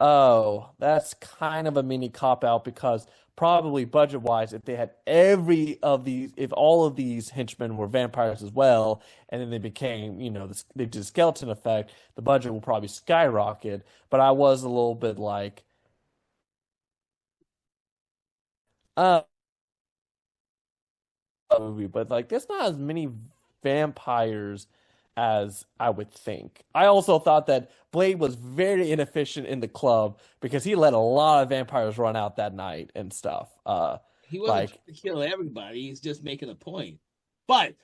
oh, that's kind of a mini cop out because probably budget wise, if they had if all of these henchmen were vampires as well, and then they became, they did a skeleton effect, the budget will probably skyrocket. But I was a little bit like, uh, movie, but like, there's not as many vampires as I would think. I also thought that Blade was very inefficient in the club because he let a lot of vampires run out that night and stuff. He wasn't Like, trying to kill everybody. He's just making a point. But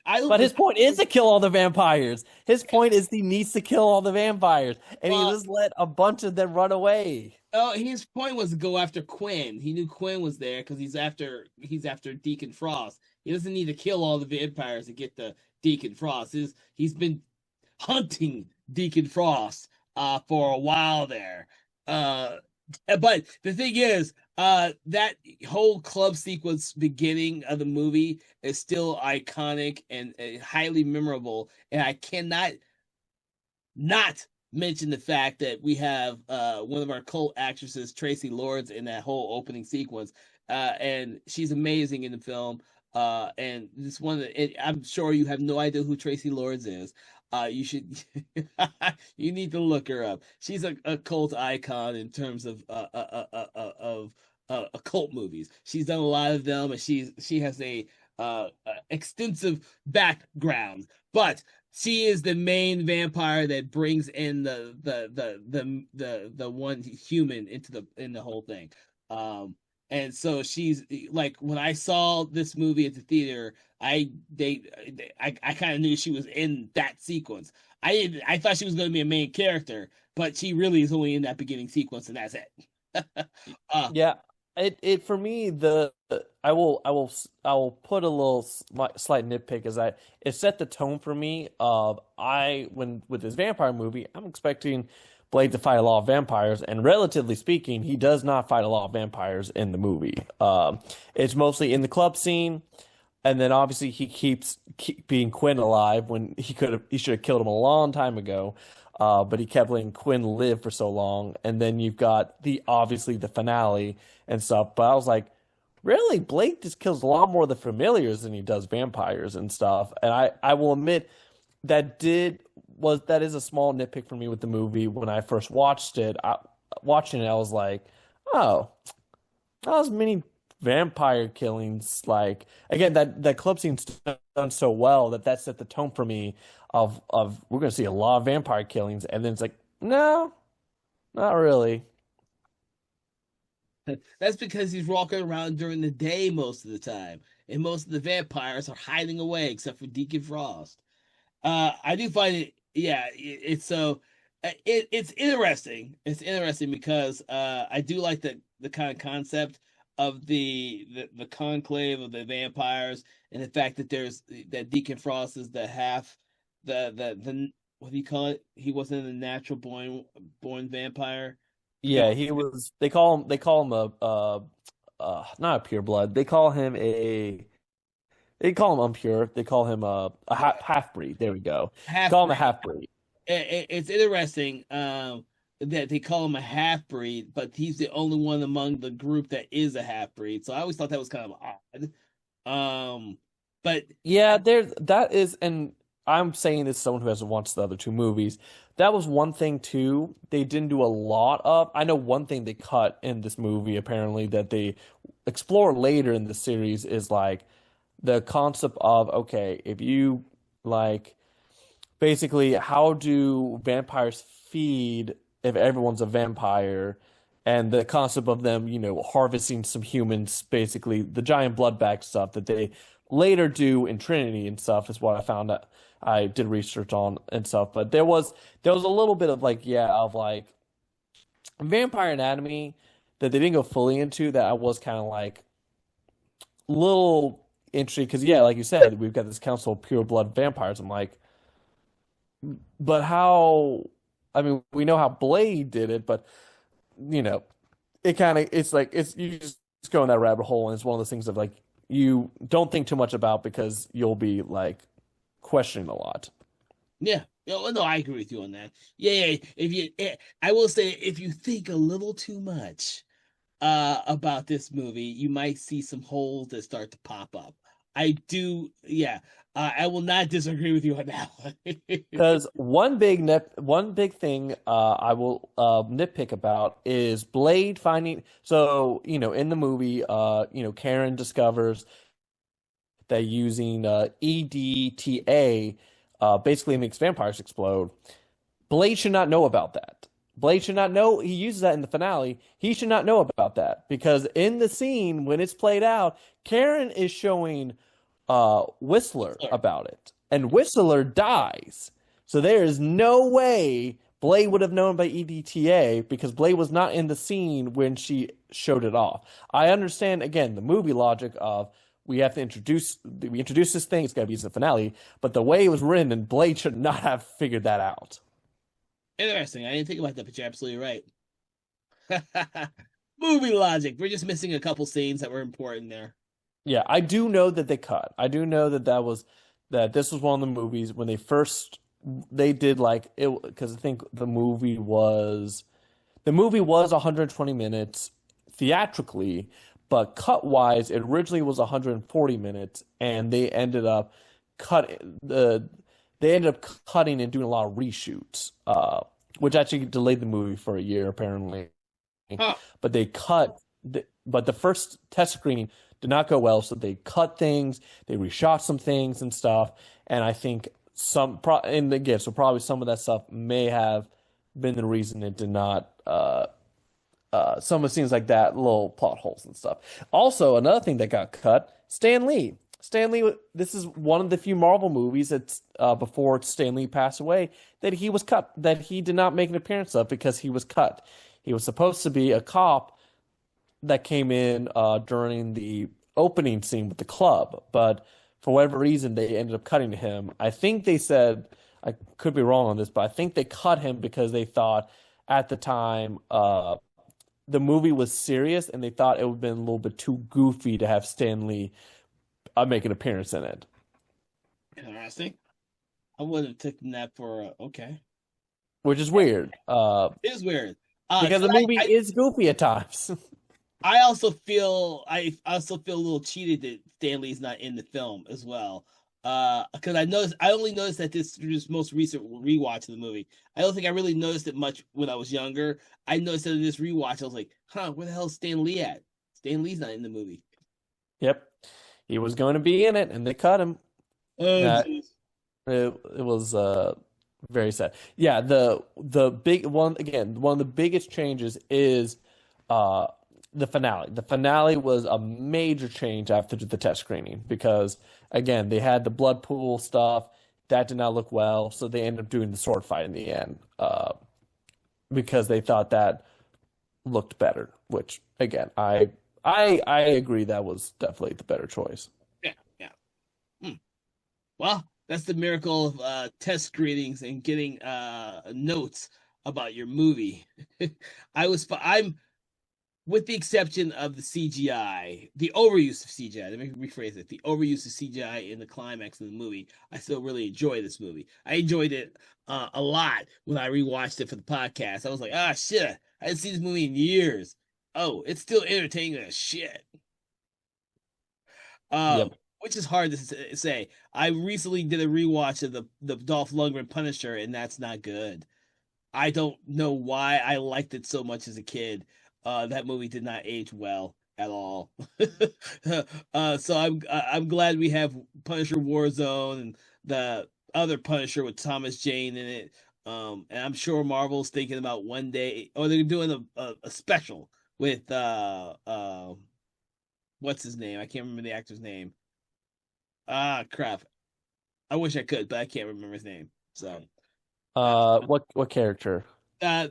I don't but his think point is to kill all the vampires. His point is he needs to kill all the vampires, and he well just let a bunch of them run away. Oh, his point was to go after Quinn. He knew Quinn was there because he's after Deacon Frost. He doesn't need to kill all the vampires to get the Deacon Frost. He's been hunting Deacon Frost for a while there. Uh but the thing is, that whole club sequence beginning of the movie is still iconic and highly memorable, and I cannot not mention the fact that we have one of our cult actresses, Tracy Lords, in that whole opening sequence, and she's amazing in the film. And this one, I'm sure you have no idea who Tracy Lords is. You should, you need to look her up. She's a cult icon in terms of occult movies. She's done a lot of them, and she has a extensive background. But she is the main vampire that brings in the one human into the whole thing. And so she's like, when I saw this movie at the theater, I kind of knew she was in that sequence. I thought she was going to be a main character, but she really is only in that beginning sequence, and that's it. uh Yeah, it for me I will put a little slight nitpick as I it set the tone for me of I when with this vampire movie I'm expecting Blade to fight a lot of vampires, and relatively speaking he does not fight a lot of vampires in the movie. It's mostly in the club scene, and then obviously he keeps keeping Quinn alive when he should have killed him a long time ago. But he kept letting Quinn live for so long, and then you've got the obviously the finale and stuff. But I was like, really, Blake just kills a lot more of the familiars than he does vampires and stuff. And I will admit that is a small nitpick for me with the movie. When I first watching it, I was like, oh, not as many vampire killings. Like again, that club scene's done so well that set the tone for me of we're gonna see a lot of vampire killings, and then it's like, no, not really. that's because he's walking around during the day most of the time, and most of the vampires are hiding away except for Deacon Frost. I do find it, yeah, it's so it's interesting. It's interesting because I do like the kind of concept of the conclave of the vampires, and the fact that there's that Deacon Frost is the half the what do you call it? He wasn't a natural born vampire. Forget Yeah, what. he was. They call him not a pure blood. They call him impure. They call him a half breed. There we go. Half Call him a breed. half breed. It's interesting that they call him a half breed, but he's the only one among the group that is a half breed. So I always thought that was kind of odd. But Yeah, that is, and I'm saying this as someone who hasn't watched the other two movies. That was one thing too. They didn't do a lot of. I know one thing they cut in this movie apparently that they explore later in the series is like the concept of okay, if you like basically how do vampires feed if everyone's a vampire, and the concept of them, harvesting some humans, basically the giant blood bag stuff that they later do in Trinity and stuff is what I found out. I did research on and stuff, but there was a little bit of like yeah of like vampire anatomy that they didn't go fully into that I was kind of like little interesting because yeah, like you said, we've got this council of pure blood vampires. I'm like, but how? I mean, we know how Blade did it, but you know, it's like it's you just go in that rabbit hole, and it's one of those things of like you don't think too much about because you'll be like questioning a lot. yeah, no, I agree with you on that. Yeah, yeah. I will say, if you think a little too much about this movie, you might see some holes that start to pop up. I do, yeah. I will not disagree with you on that one. Because one big thing I will nitpick about is Blade finding. So in the movie, Karen discovers that using EDTA basically makes vampires explode. Blade should not know about that. Blade should not know. He uses that in the finale. He should not know about that because in the scene when it's played out, Karen is showing Whistler about it, and Whistler dies. So there is no way Blade would have known by EDTA because Blade was not in the scene when she showed it off. I understand again the movie logic of we introduce this thing, it's got to be the finale, but the way it was written, and Blade should not have figured that out. Interesting. I didn't think about that, but you're absolutely right. Movie logic. We're just missing a couple scenes that were important there. Yeah, I do know that they cut. I do know that that this was one of the movies when they did like it because I think the movie was 120 minutes theatrically, but cut wise, it originally was 140 minutes, and cut the they ended up cutting and doing a lot of reshoots, which actually delayed the movie for a year apparently. Huh. But but the first test screening did not go well, so they cut things, they reshot some things and stuff, and I think and again, so probably some of that stuff may have been the reason it did not. Some of the scenes like that, little plot holes and stuff. Also, another thing that got cut, Stan Lee. Stan Lee, this is one of the few Marvel movies that's before Stan Lee passed away that he was cut, that he did not make an appearance of because he was cut. He was supposed to be a cop that came in during the opening scene with the club, but for whatever reason, they ended up cutting him. I think they said, I could be wrong on this, but I think they cut him because they thought at the time the movie was serious and they thought it would have been a little bit too goofy to have Stan Lee make an appearance in it, Interesting. I would have taken that for okay. which is weird It is weird. because 'Cause the movie is goofy at times. I also feel a little cheated that Stanley's not in the film as well. Because I only noticed that this most recent rewatch of the movie. I don't think I really noticed it much when I was younger. I noticed that in this rewatch, I was like, huh, where the hell is Stan Lee at? Stan Lee's not in the movie. Yep, he was going to be in it and they cut him. Oh, That jeez. it was very sad. Yeah, the big one again, one of the biggest changes is uh the finale. The finale was a major change after the test screening because again, they had the blood pool stuff that did not look well, so they ended up doing the sword fight in the end because they thought that looked better, which again, I agree that was definitely the better choice. Yeah, yeah. Hmm. Well, that's the miracle of test screenings and getting notes about your movie. I'm with the exception of the CGI, the overuse of CGI. Let me rephrase it: the overuse of CGI in the climax of the movie. I still really enjoy this movie. I enjoyed it a lot when I rewatched it for the podcast. I was like, ah, shit, I hadn't seen this movie in years. Oh, it's still entertaining as shit. Yep. Which is hard to say. I recently did a rewatch of the Dolph Lundgren Punisher, and that's not good. I don't know why I liked it so much as a kid. That movie did not age well at all. So I'm glad we have Punisher Warzone and the other Punisher with Thomas Jane in it. And I'm sure Marvel's thinking about one day, or they're doing a special with what's his name? I can't remember the actor's name. Ah, crap. I wish I could, but I can't remember his name. So, uh, What character?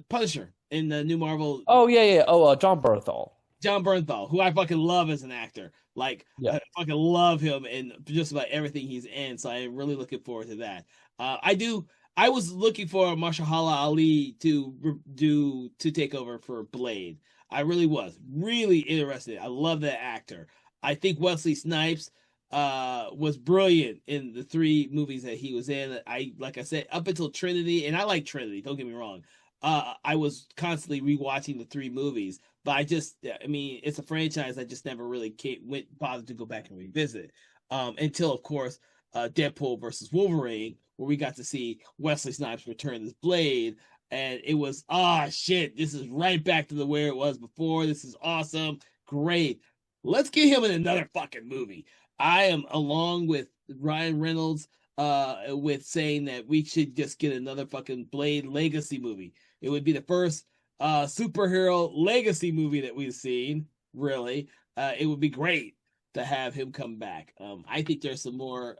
Punisher in the new Marvel, Oh yeah, yeah. Oh, John Bernthal. John Bernthal, who I fucking love as an actor. Like, Yeah. I fucking love him in just about everything he's in. So I'm really looking forward to that. I do. I was looking for Mahershala Ali to take over for Blade. I really was really interested. I love that actor. I think Wesley Snipes was brilliant in the three movies that he was in. Like I said, up until Trinity, and I like Trinity, don't get me wrong. I was constantly rewatching the three movies, but I mean, it's a franchise I just never really went bothered to go back and revisit. Until of course, Deadpool versus Wolverine, where we got to see Wesley Snipes return as Blade, and it was shit. This is right back to the where it was before. This is awesome, great. Let's get him in another fucking movie. I am along with Ryan Reynolds with saying that we should just get another fucking Blade Legacy movie. It would be the first superhero legacy movie that we've seen, really. It would be great to have him come back. I think there's some more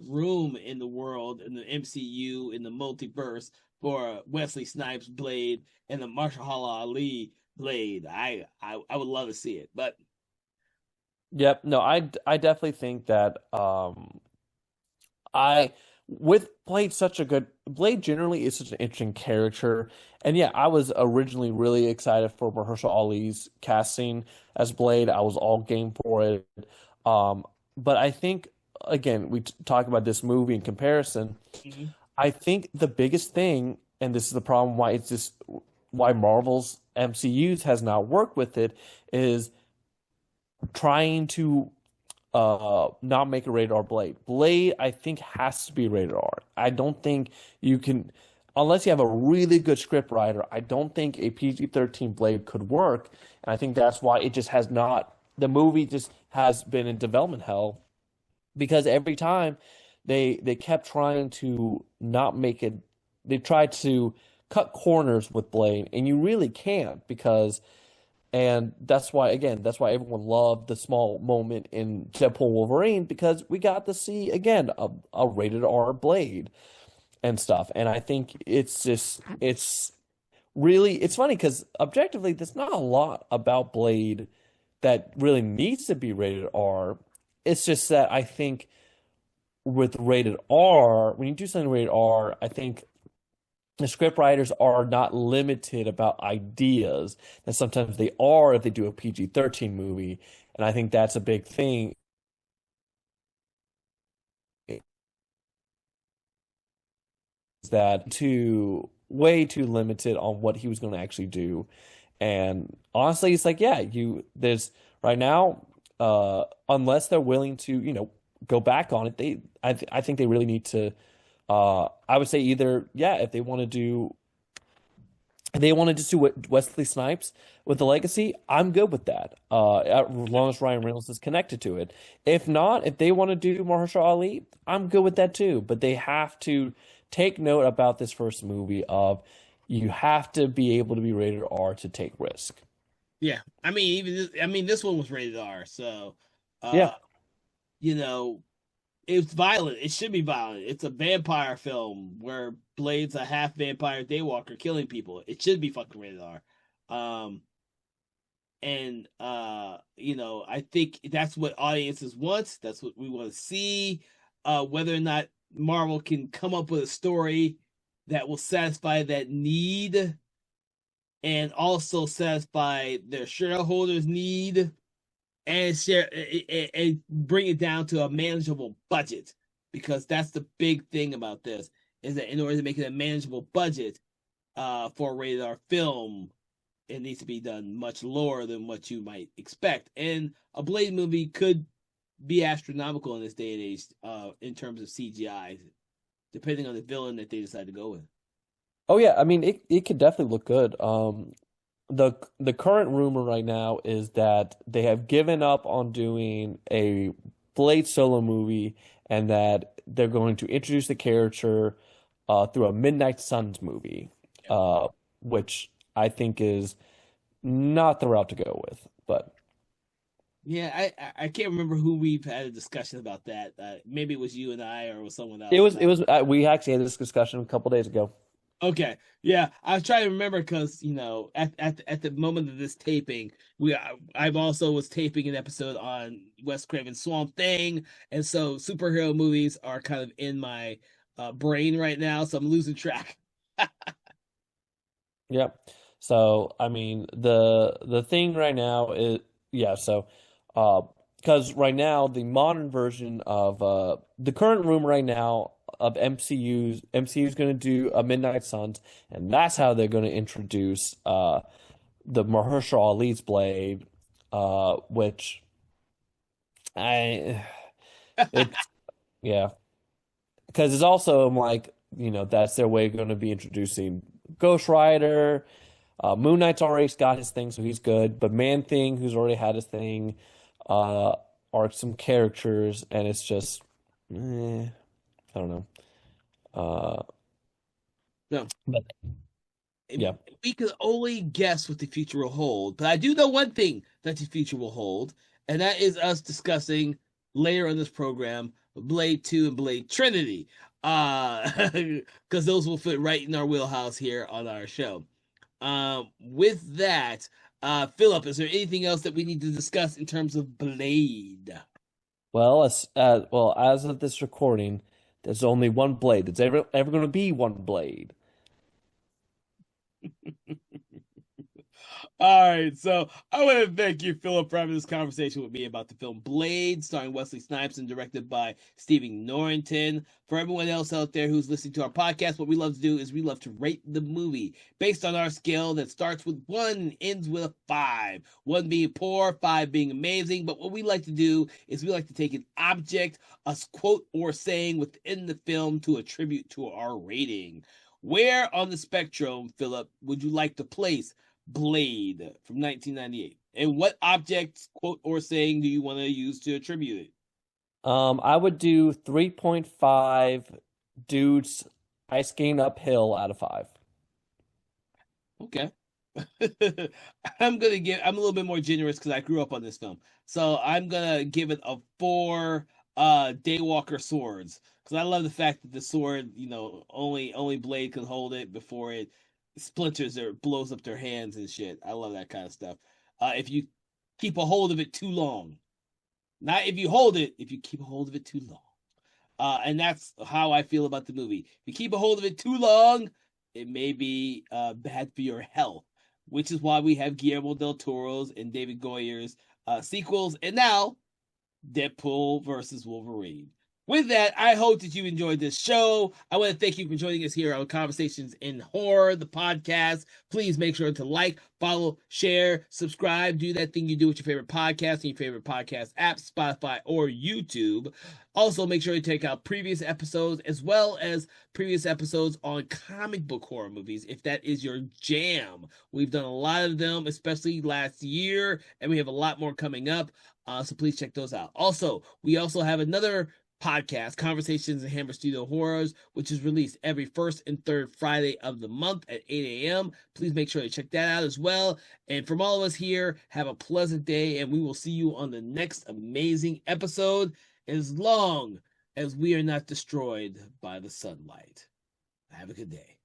room in the world, in the MCU, in the multiverse for Wesley Snipes Blade and the Mahershala Ali Blade. I would love to see it, but Yep. No, I definitely think that I with Blade generally is such an interesting character. And yeah, I was originally really excited for Mahershala Ali's casting as Blade. I was all game for it. But I think again, talk about this movie in comparison. mhm. I think the biggest thing, and this is the problem why Marvel's MCUs has not worked with it, is trying to not make a rated R Blade. Blade, I think, has to be rated R. I don't think you can, unless you have a really good script writer, I don't think a PG-13 Blade could work. And I think that's why it just has not, the movie just has been in development hell because every time they kept trying to not make it, they tried to cut corners with Blade, and you really can't because and that's why everyone loved the small moment in Deadpool Wolverine because we got to see again a rated R Blade and stuff. And I think it's really it's funny because objectively there's not a lot about Blade that really needs to be rated R. It's just that I think with rated R, when you do something rated R, I think the script writers are not limited about ideas, and sometimes they are if they do a PG-13 movie. And I think that's a big thing is that too way too limited on what he was going to actually do. And honestly, it's like, yeah, there's right now, unless they're willing to, go back on it, I think they really need to I would say either, yeah, if they want to just do Wesley Snipes with the legacy, I'm good with that. As long as Ryan Reynolds is connected to it. If not, if they want to do Mahershala Ali, I'm good with that too. But they have to take note about this first movie of you have to be able to be rated R to take risk. Yeah, I mean, this one was rated R, so uh, Yeah. you know, it's violent. It should be violent. It's a vampire film where Blade's a half vampire daywalker killing people. It should be fucking rated R. Um, and I think that's what audiences want. That's what we want to see. Whether or not Marvel can come up with a story that will satisfy that need and also satisfy their shareholders' need and share and bring it down to a manageable budget, because that's the big thing about this is that in order to make it a manageable budget for a rated R film, it needs to be done much lower than what you might expect. And a Blade movie could be astronomical in this day and age in terms of CGI, depending on the villain that they decide to go with. Oh yeah, I mean it could definitely look good. The current rumor right now is that they have given up on doing a Blade solo movie and that they're going to introduce the character through a Midnight Suns movie, which I think is not the route to go with. But Yeah, I can't remember who we've had a discussion about that. Maybe it was you and I, or it was someone it else. was it was we actually had this discussion a couple days ago. Okay, yeah, I was trying to remember because at the moment of this taping, I've also was taping an episode on Wes Craven's Swamp Thing, and so superhero movies are kind of in my brain right now, so I'm losing track. Yep. So, I mean, the thing right now is yeah, so because right now the modern version of the current room right now of MCU's going to do a Midnight Suns, and that's how they're going to introduce the Mahershala Ali's Blade, which I it's yeah, because it's also like that's their way going to be introducing Ghost Rider. Moon Knight's already got his thing, so he's good. But Man Thing, who's already had his thing, are some characters, and it's just, I don't know. Uh, No, but yeah. we could only guess what the future will hold, but I do know one thing that the future will hold, and that is us discussing later in this program Blade 2 and Blade Trinity. because those will fit right in our wheelhouse here on our show. With that, Philip, is there anything else that we need to discuss in terms of Blade? Well, as of this recording, there's only one Blade. There's ever going to be one Blade. All right, so I want to thank you, Philip, for having this conversation with me about the film Blade, starring Wesley Snipes and directed by Stephen Norrington. For everyone else out there who's listening to our podcast, what we love to do is we love to rate the movie based on our scale that starts with 1 and ends with a 5. 1 being poor, 5 being amazing. But what we like to do is we like to take an object, a quote or saying within the film to attribute to our rating. Where on the spectrum, Philip, would you like to place Blade from 1998? And what object, quote, or saying do you want to use to attribute it? I would do 3.5 dudes ice skating uphill out of 5. Okay. I'm a little bit more generous because I grew up on this film. So I'm gonna give it a 4 Daywalker swords. Because I love the fact that the sword, only Blade can hold it before it splinters or blows up their hands and shit. I love that kind of stuff. If you keep a hold of it too long. Not if you hold it, if you keep a hold of it too long. And that's how I feel about the movie. If you keep a hold of it too long, it may be bad for your health, which is why we have Guillermo del Toro's and David Goyer's sequels, and now Deadpool versus Wolverine. With that, I hope that you enjoyed this show. I want to thank you for joining us here on Conversations in Horror, the podcast. Please make sure to like, follow, share, subscribe, do that thing you do with your favorite podcast and your favorite podcast app, Spotify or YouTube. Also, make sure to check out previous episodes as well as previous episodes on comic book horror movies, if that is your jam. We've done a lot of them, especially last year, and we have a lot more coming up. So please check those out. Also, we also have another podcast, Conversations in Hammer Studio Horrors, which is released every first and third Friday of the month at 8 a.m. Please make sure to check that out as well. And from all of us here, have a pleasant day, and we will see you on the next amazing episode, as long as we are not destroyed by the sunlight. Have a good day.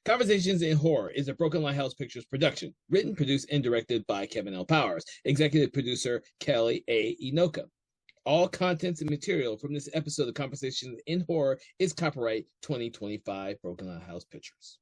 Conversations in Horror is a Broken Lighthouse Pictures production, written, produced, and directed by Kevin L. Powers, executive producer Kelly A. Inoka. All contents and material from this episode of Conversations in Horror is copyright 2025 Broken Lighthouse Pictures.